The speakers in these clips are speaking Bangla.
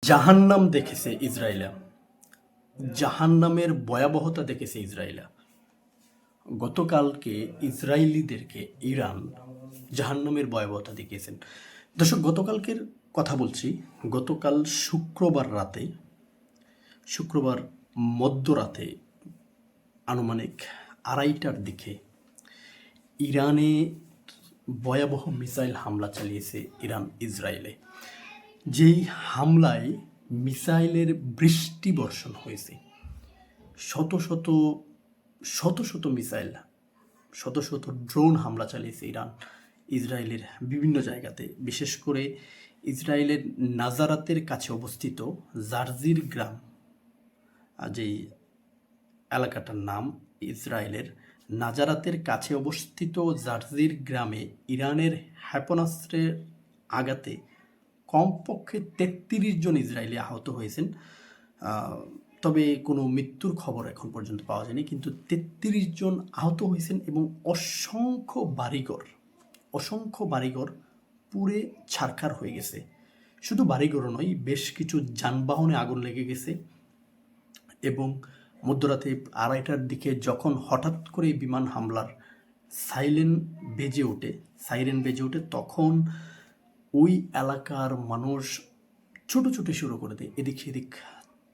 জাহান্নাম দেখেছে ইসরায়েলা। জাহান্নামের ভয়াবহতা দেখেছে ইসরায়েলা। গতকালকে ইসরায়েলিদেরকে ইরান জাহান্নামের ভয়াবহতা দেখিয়েছেন। দর্শক, গতকালকের কথা বলছি। গতকাল শুক্রবার মধ্যরাতে আনুমানিক 2:30টার দিকে ইরানে ভয়াবহ মিসাইল হামলা চালিয়েছে ইরান ইসরায়েলে। যেই হামলায় মিসাইলের বৃষ্টি বর্ষণ হয়েছে। শত শত মিসাইল, শত ড্রোন হামলা চালিয়েছে ইরান ইসরায়েলের বিভিন্ন জায়গাতে। বিশেষ করে ইসরায়েলের নাজারাতের কাছে অবস্থিত জার্জির গ্রাম, যেই এলাকাটার নাম ইসরায়েলের নাজারাতের কাছে অবস্থিত জার্জির গ্রামে ইরানের ক্ষেপণাস্ত্রের আঘাতে কমপক্ষে 33 জন ইসরায়েলি আহত হয়েছেন। তবে কোনো মৃত্যুর খবর এখন পর্যন্ত পাওয়া যায়নি, কিন্তু 33 জন আহত হয়েছেন এবং অসংখ্য বাড়িঘর পুড়ে ছারখার হয়ে গেছে। শুধু বাড়িঘরও নয়, বেশ কিছু যানবাহনে আগুন লেগে গেছে। এবং মধ্যরাতে 2:30টার দিকে যখন হঠাৎ করে বিমান হামলার সাইরেন বেজে ওঠে, তখন ওই এলাকার মানুষ ছুটোছুটি শুরু করে দেয় এদিক সেদিক,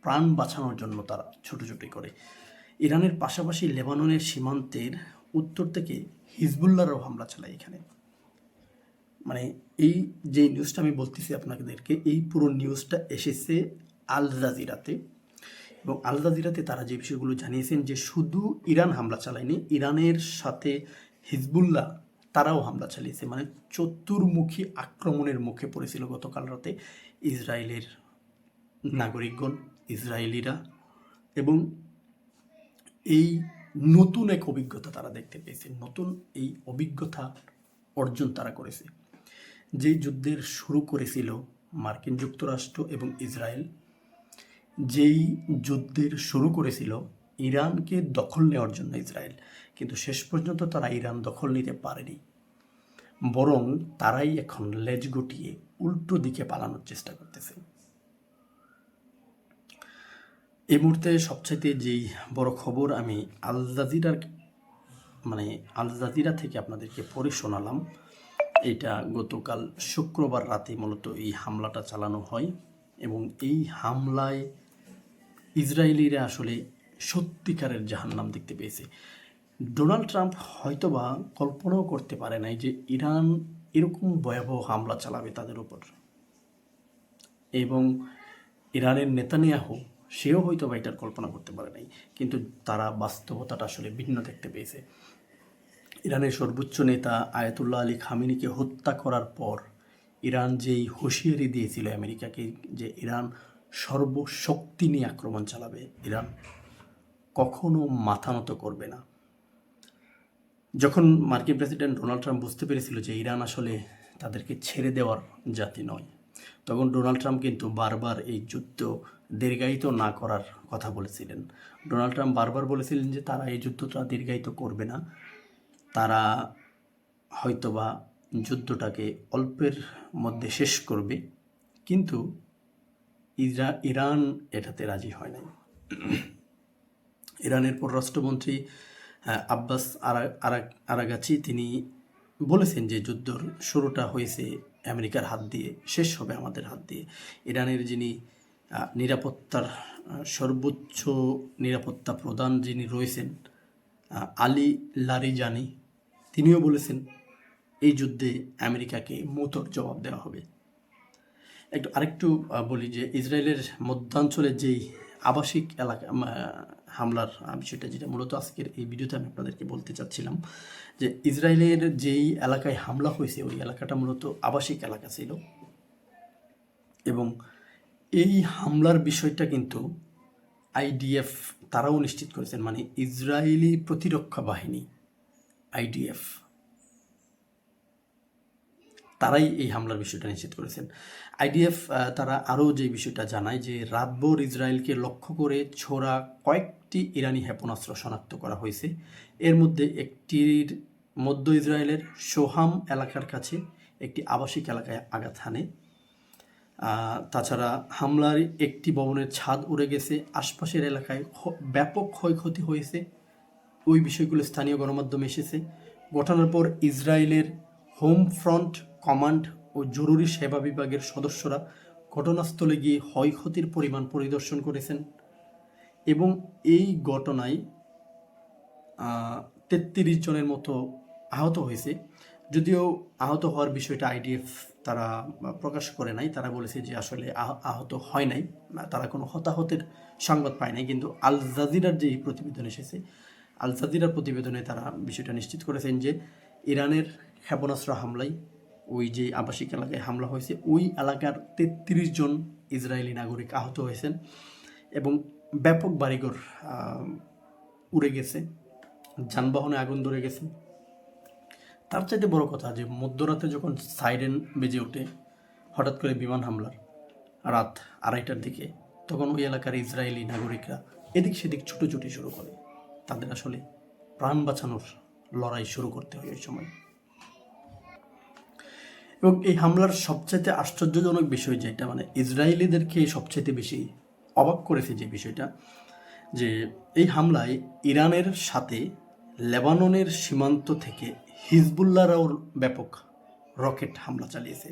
প্রাণ বাঁচানোর জন্য তারা ছুটোছুটি করে। ইরানের পাশাপাশি লেবাননের সীমান্তের উত্তর থেকে হিজবুল্লাহরাও হামলা চালায় এখানে। মানে এই যে নিউজটা আমি বলতেছি আপনাদেরকে, এই পুরো নিউজটা এসেছে আল জাজিরাতে। এবং আল জাজিরাতে তারা যে বিষয়গুলো জানিয়েছেন যে শুধু ইরান হামলা চালায়নি, ইরানের সাথে হিজবুল্লাহ তারাও হামলা চালিয়েছে। মানে চতুর্মুখী আক্রমণের মুখে পড়েছিল গতকাল রাতে ইসরায়েলের নাগরিকগণ, ইসরায়েলিরা। এবং এই নতুন এক অভিজ্ঞতা তারা দেখতে পেয়েছে, নতুন এই অভিজ্ঞতা অর্জন তারা করেছে। যে যুদ্ধের শুরু করেছিল মার্কিন যুক্তরাষ্ট্র এবং ইসরায়েল, যেই যুদ্ধের শুরু করেছিল ইরানকে দখল নেওয়ার জন্য ইসরায়েল, কিন্তু শেষ পর্যন্ত তারা ইরান দখল নিতে পারেনি। বরং তারাই এখন লেজ গুটিয়ে উল্টো দিকে পালানোর চেষ্টা করতেছে। এই মুহূর্তে সবচাইতে যেই বড় খবর আমি আল জাজিরা থেকে আপনাদেরকে পড়ে শোনালাম, এটা গতকাল শুক্রবার রাতে মূলত এই হামলাটা চালানো হয়। এবং এই হামলায় ইসরায়েলিরা আসলে সত্যিকারের জাহান্নাম দেখতে পেয়েছে। ডোনাল্ড ট্রাম্প হয়তোবা কল্পনাও করতে পারে নাই যে ইরান এরকম ভয়াবহ হামলা চালাবে তাদের উপর। এবং ইরানের নেতানিয়াহু, সেও হয়তোবা এটার কল্পনা করতে পারে নাই, কিন্তু তারা বাস্তবতাটা আসলে ভিন্ন দেখতে পেয়েছে। ইরানের সর্বোচ্চ নেতা আয়াতুল্লাহ আলী খামেনিকে হত্যা করার পর ইরান যেই হুঁশিয়ারি দিয়েছিল আমেরিকাকে যে ইরান সর্বশক্তি নিয়ে আক্রমণ চালাবে, ইরান কখনো মাথা নত করবে না। যখন মার্কিন প্রেসিডেন্ট ডোনাল্ড ট্রাম্প বুঝতে পেরেছিল যে ইরান আসলে তাদেরকে ছেড়ে দেওয়ার জাতি নয়, তখন ডোনাল্ড ট্রাম্প কিন্তু বারবার এই যুদ্ধ দীর্ঘায়িত না করার কথা বলেছিলেন। ডোনাল্ড ট্রাম্প বারবার বলেছিলেন যে তারা এই যুদ্ধটা দীর্ঘায়িত করবে না, তারা হয়তোবা যুদ্ধটাকে অল্পের মধ্যে শেষ করবে। কিন্তু ইরান এটাতে রাজি হয় নাই। ইরানের পররাষ্ট্রমন্ত্রী আব্বাস আরাগাচি তিনি বলেছেন যে যুদ্ধর শুরুটা হয়েছে আমেরিকার হাত দিয়ে, শেষ হবে আমাদের হাত দিয়ে। ইরানের যিনি সর্বোচ্চ নিরাপত্তা প্রধান যিনি রয়েছেন আলী লারিজানি, তিনিও বলেছেন এই যুদ্ধে আমেরিকাকে মুহূর্তের জবাব দেওয়া হবে। আরেকটু বলি যে ইসরায়েলের মধ্যাঞ্চলে যেই আবাসিক এলাকা হামলার বিষয়টা, যেটা মূলত আজকের এই ভিডিওতে আমি আপনাদেরকে বলতে চাচ্ছিলাম, যে ইসরায়েলের যেই এলাকায় হামলা হয়েছে ওই এলাকাটা মূলত আবাসিক এলাকা ছিল। এবং এই হামলার বিষয়টা কিন্তু আইডিএফ তারাও নিশ্চিত করেছেন, মানে ইসরায়েলি প্রতিরক্ষা বাহিনী আইডিএফ তারাই এই হামলার বিষয়টা নিশ্চিত করেছেন। আইডিএফ তারা আরও যে বিষয়টা জানায় যে রাতভর ইসরায়েলকে লক্ষ্য করে ছোড়া কয়েকটি ইরানি ক্ষেপণাস্ত্র শনাক্ত করা হয়েছে। এর মধ্যে একটির মধ্য ইসরায়েলের সোহাম এলাকার কাছে একটি আবাসিক এলাকায় আঘাত হানে। তাছাড়া হামলার একটি ভবনের ছাদ উড়ে গেছে, আশপাশের এলাকায় ব্যাপক ক্ষয়ক্ষতি হয়েছে, ওই বিষয়গুলো স্থানীয় গণমাধ্যমে এসেছে। ঘটনার পর ইসরায়েলের হোম ফ্রন্ট কমান্ড ও জরুরি সেবা বিভাগের সদস্যরা ঘটনাস্থলে গিয়ে ক্ষয়ক্ষতির পরিমাণ পরিদর্শন করেছেন এবং এই ঘটনায় ৩৩ জনের মতো আহত হয়েছে। যদিও আহত হওয়ার বিষয়টা আইডিএফ তারা প্রকাশ করে নাই, তারা বলেছে যে আসলে আহত হয় নাই, তারা কোনো হতাহতের সংবাদ পায় নাই। কিন্তু আল জাজিরার যে প্রতিবেদন এসেছে, আল জাজিরার প্রতিবেদনে তারা বিষয়টা নিশ্চিত করেছেন যে ইরানের ক্ষেপণাস্ত্র হামলায় ওই যে আবাসিক এলাকায় হামলা হয়েছে, ওই এলাকার ৩৩ জন ইসরায়েলি নাগরিক আহত হয়েছেন এবং ব্যাপক বাড়িঘর উড়ে গেছে, যানবাহনে আগুন ধরে গেছে। তার চাইতে বড় কথা যে মধ্যরাতে যখন সাইরেন বেজে ওঠে হঠাৎ করে বিমান হামলার রাত ২:৩০টার দিকে, তখন ওই এলাকার ইসরায়েলি নাগরিকরা এদিক সেদিক ছুটোছুটি শুরু করে। তাদের আসলে প্রাণ বাঁচানোর লড়াই শুরু করতে হয় ওই সময়। এবং এই হামলার সবচাইতে আশ্চর্যজনক বিষয় যেটা মানে ইসরায়েলিদেরকে সবচাইতে বেশি অবাক করেছে যে বিষয়টা, যে এই হামলায় ইরানের সাথে লেবাননের সীমান্ত থেকে হিজবুল্লাহরাও ব্যাপক রকেট হামলা চালিয়েছে,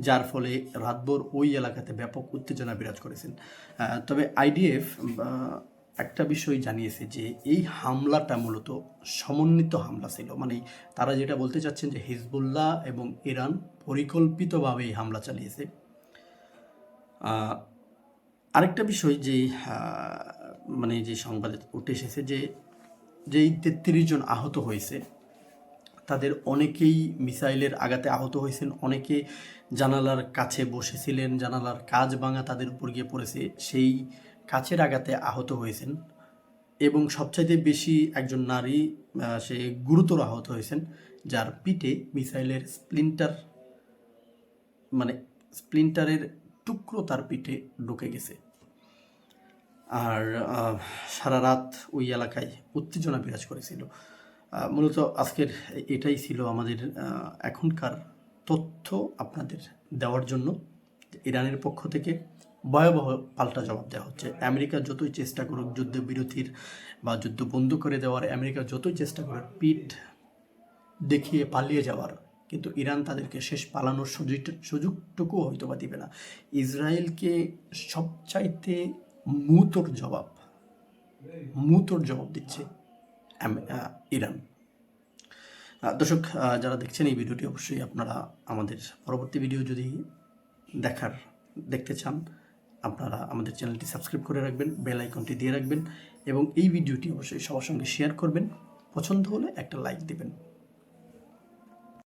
যার ফলে রাতভর ওই এলাকাতে ব্যাপক উত্তেজনা বিরাজ করেছেন। তবে আইডিএফ একটা বিষয় জানিয়েছে যে এই হামলাটা মূলত সমন্বিত হামলা ছিল, মানে তারা যেটা বলতে চাচ্ছেন যে হিজবুল্লাহ এবং ইরান পরিকল্পিতভাবে এই হামলা চালিয়েছে। আরেকটা বিষয় যে মানে যে সংবাদে উঠে এসেছে যে যেই ৩৩ জন আহত হয়েছে তাদের অনেকেই মিসাইলের আঘাতে আহত হয়েছেন, অনেকে জানালার কাছে বসেছিলেন, জানালার কাচ ভাঙা তাদের উপর গিয়ে পড়েছে, সেই কাচের আঘাতে আহত হয়েছেন। এবং সবচাইতে বেশি একজন নারী, সে গুরুতর আহত হয়েছেন, যার পিঠে মিসাইলের স্প্লিন্টারের টুকরো তার পিঠে ঢুকে গেছে। আর সারা রাত ওই এলাকায় উত্তেজনা বিরাজ করেছিল। মূলত আজকের এটাই ছিল আমাদের এখনকার তথ্য আপনাদের দেওয়ার জন্য। ইরানের পক্ষ থেকে ভয়াবহ পাল্টা জবাব দেওয়া হচ্ছে। আমেরিকা যতই চেষ্টা করুক যুদ্ধবিরতির বা যুদ্ধ বন্ধ করে দেওয়ার, আমেরিকা যতই চেষ্টা করুক পিঠ দেখিয়ে পালিয়ে যাওয়ার, কিন্তু ইরান তাদেরকে শেষ পালানোর সুযোগটুকু হয়তো বা দিবে না। ইসরায়েলকে সবচাইতে মুহূর্তর জবাব দিচ্ছে ইরান। দর্শক যারা দেখছেন এই ভিডিওটি, অবশ্যই আপনারা আমাদের পরবর্তী ভিডিও যদি দেখতে চান, আপনারা আমাদের চ্যানেলটি সাবস্ক্রাইব করে রাখবেন, বেল আইকনটি দিয়ে রাখবেন এবং এই ভিডিওটি অবশ্যই সবার সঙ্গে শেয়ার করবেন। পছন্দ হলে একটা লাইক দেবেন।